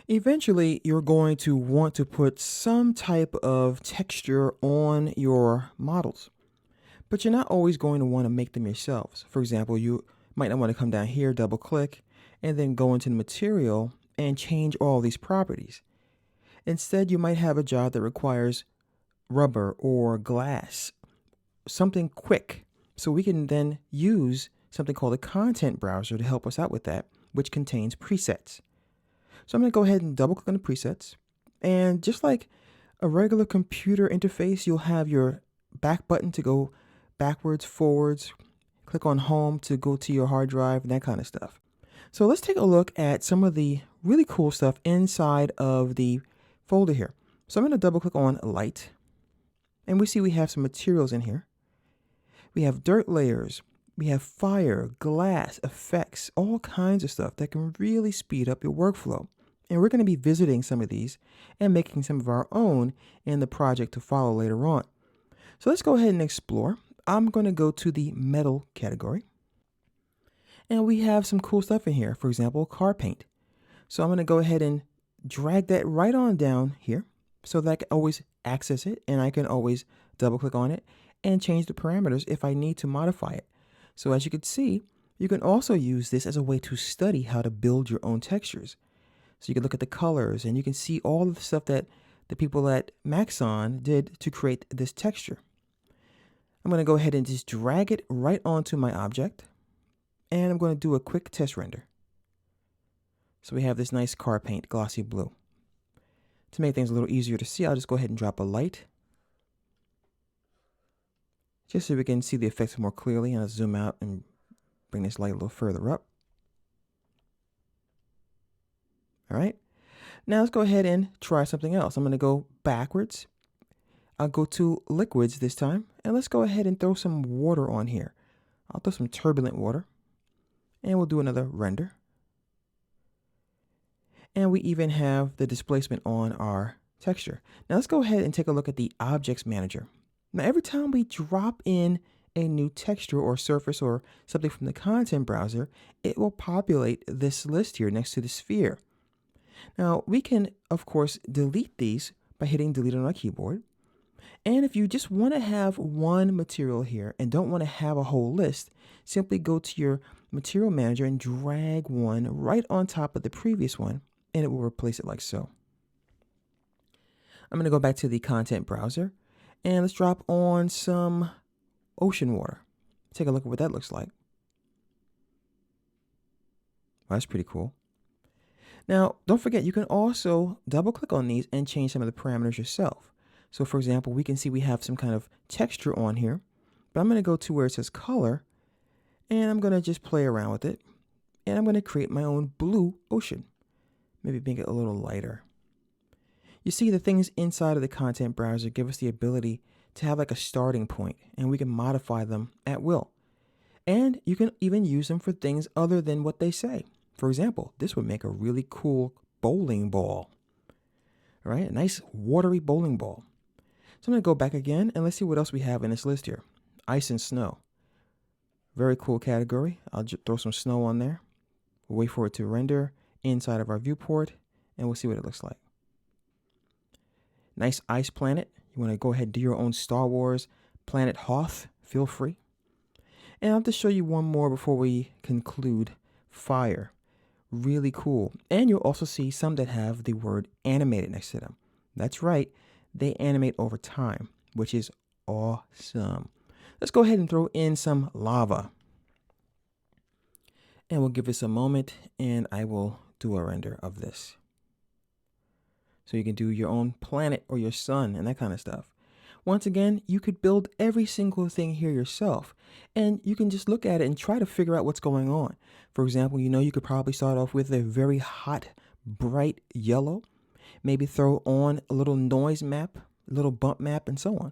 Eventually, you're going to want to put some type of texture on your models, but you're not always going to want to make them yourselves. For example, you might not want to come down here, double click, and then go into the material and change all these properties. Instead, you might have a job that requires rubber or glass, something quick. So we can then use something called a content browser to help us out with that, which contains presets. So I'm going to go ahead and double click on the presets. And just like a regular computer interface, you'll have your back button to go backwards, forwards, click on home to go to your hard drive, and that kind of stuff. So let's take a look at some of the really cool stuff inside of the folder here. So I'm going to double click on light, and we see we have some materials in here. We have dirt layers, we have fire, glass, effects, all kinds of stuff that can really speed up your workflow. And we're going to be visiting some of these and making some of our own in the project to follow later on. So let's go ahead and explore. I'm going to go to the metal category. And we have some cool stuff in here. For example, car paint. So I'm going to go ahead and drag that right on down here so that I can always access it, and I can always double click on it and change the parameters if I need to modify it. So as you can see, you can also use this as a way to study how to build your own textures. So you can look at the colors and you can see all of the stuff that the people at Maxon did to create this texture. I'm going to go ahead and just drag it right onto my object, and I'm going to do a quick test render. So we have this nice car paint, glossy blue. To make things a little easier to see, I'll just go ahead and drop a light, just so we can see the effects more clearly. And I'll zoom out and bring this light a little further up. All right. Now let's go ahead and try something else. I'm going to go backwards. I'll go to liquids this time, and let's go ahead and throw some water on here. I'll throw some turbulent water, and we'll do another render. And we even have the displacement on our texture. Now let's go ahead and take a look at the objects manager. Now every time we drop in a new texture or surface or something from the content browser, it will populate this list here next to the sphere. Now we can, of course, delete these by hitting delete on our keyboard. And if you just want to have one material here and don't want to have a whole list, simply go to your material manager and drag one right on top of the previous one, and it will replace it like so. I'm going to go back to the content browser, and let's drop on some ocean water. Take a look at what that looks like. Well, that's pretty cool. Now, don't forget, you can also double click on these and change some of the parameters yourself. So for example, we can see we have some kind of texture on here, but I'm going to go to where it says color, and I'm going to just play around with it. And I'm going to create my own blue ocean. Maybe make it a little lighter. You see, the things inside of the content browser give us the ability to have like a starting point, and we can modify them at will. And you can even use them for things other than what they say. For example, this would make a really cool bowling ball. All right, a nice watery bowling ball. So I'm going to go back again, and let's see what else we have in this list here. Ice and snow. Very cool category. I'll just throw some snow on there. We'll wait for it to render inside of our viewport, and we'll see what it looks like. Nice ice planet. You want to go ahead and do your own Star Wars planet Hoth, feel free. And I'll just show you one more before we conclude. Fire. Really cool. And you'll also see some that have the word animated next to them. That's right. They animate over time, which is awesome. Let's go ahead and throw in some lava. And we'll give this a moment, and I will do a render of this. So you can do your own planet or your sun and that kind of stuff. Once again, you could build every single thing here yourself, and you can just look at it and try to figure out what's going on. For example, you could probably start off with a very hot, bright yellow, maybe throw on a little noise map, a little bump map, and so on.